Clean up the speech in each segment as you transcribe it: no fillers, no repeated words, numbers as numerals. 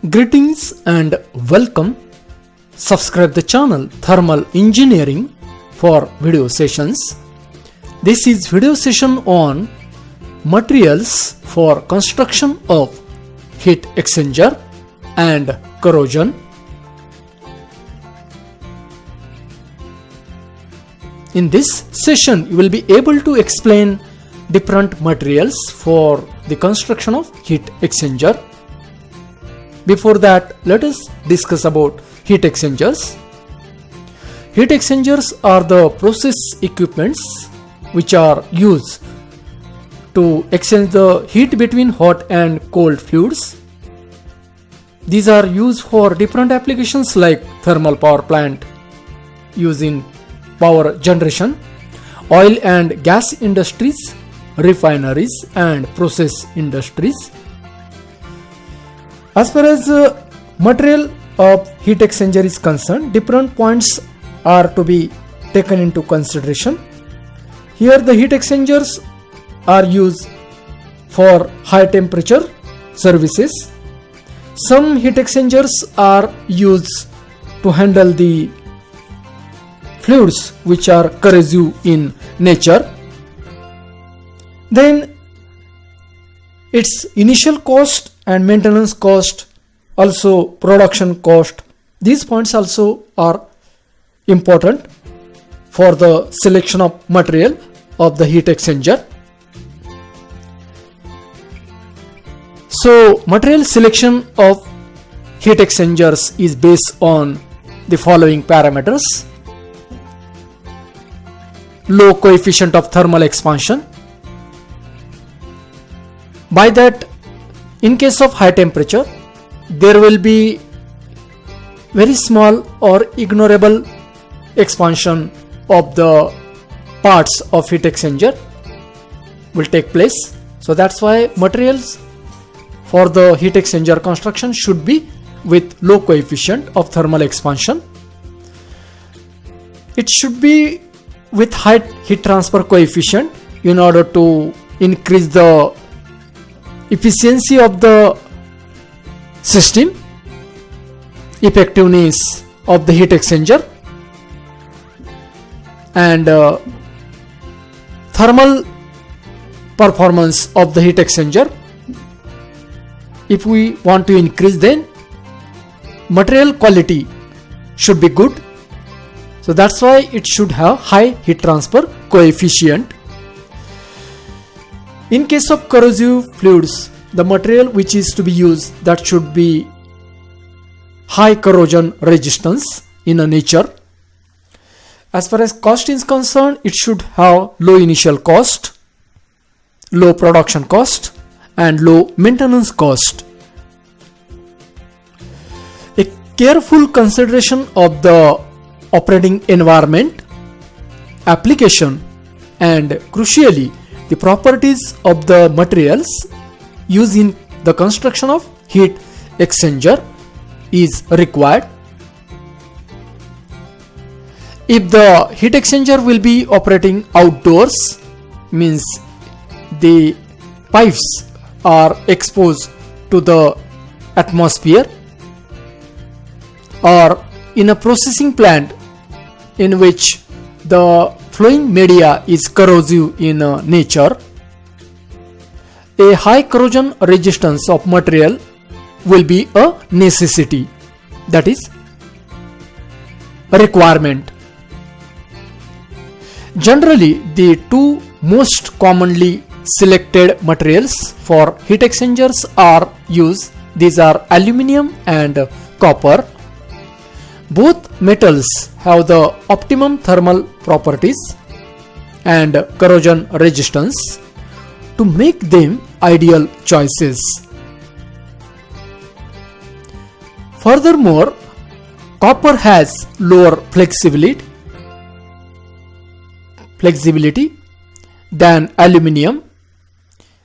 Greetings and welcome. Subscribe the channel Thermal Engineering for video sessions. This is video session on materials for construction of heat exchanger and corrosion. In this session, you will be able to explain different materials for the construction of heat exchanger. Before that, let us discuss about heat exchangers. Heat exchangers are the process equipments which are used to exchange the heat between hot and cold fluids. These are used for different applications like thermal power plant used in power generation, oil and gas industries, refineries and process industries. As far as material of heat exchanger is concerned, different points are to be taken into consideration. Here the heat exchangers are used for high temperature services. Some heat exchangers are used to handle the fluids which are corrosive in nature. Then its initial cost and maintenance cost, also production cost, these points also are important for the selection of material of the heat exchanger. So material selection of heat exchangers is based on the following parameters: low coefficient of thermal expansion. By that, in case of high temperature, there will be very small or ignorable expansion of the parts of heat exchanger will take place. So that's why materials for the heat exchanger construction should be with low coefficient of thermal expansion. It should be with high heat transfer coefficient in order to increase the efficiency of the system, effectiveness of the heat exchanger, and thermal performance of the heat exchanger. If we want to increase, then material quality should be good. So that's why it should have high heat transfer coefficient. In case of corrosive fluids, the material which is to be used, that should be high corrosion resistance in a nature. As far as cost is concerned, it should have low initial cost, low production cost and low maintenance cost. A careful consideration of the operating environment, application and crucially the properties of the materials used in the construction of heat exchanger is required. If the heat exchanger will be operating outdoors, means the pipes are exposed to the atmosphere, or in a processing plant in which the flowing media is corrosive in nature, a high corrosion resistance of material will be a necessity, that is a requirement. Generally, the two most commonly selected materials for heat exchangers are used. These are aluminium and copper. Both metals have the optimum thermal properties and corrosion resistance to make them ideal choices. Furthermore, copper has lower flexibility than aluminium,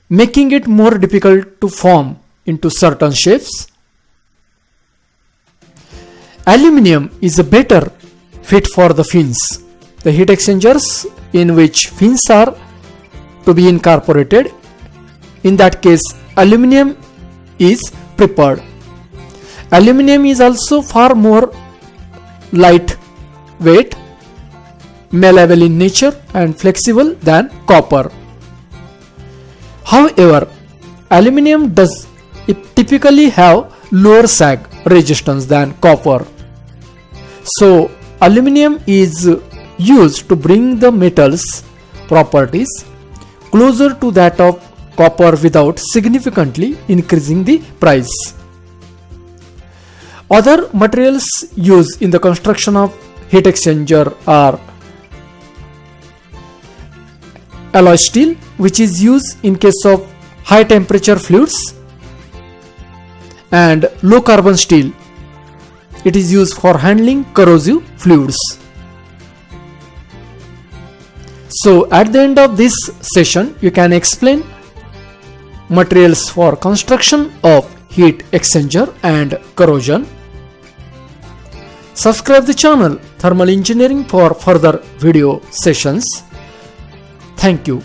making it more difficult to form into certain shapes. Aluminium is a better fit for the fins. The heat exchangers in which fins are to be incorporated, in that case aluminium is prepared. Aluminium is also far more lightweight, malleable in nature and flexible than copper. However, aluminium does typically have lower sag resistance than copper. So, aluminium is used to bring the metal's properties closer to that of copper without significantly increasing the price. Other materials used in the construction of heat exchanger are alloy steel, which is used in case of high temperature fluids, and low carbon steel. It is used for handling corrosive fluids. So at the end of this session, you can explain materials for construction of heat exchanger and corrosion. Subscribe the channel Thermal Engineering for further video sessions. Thank you.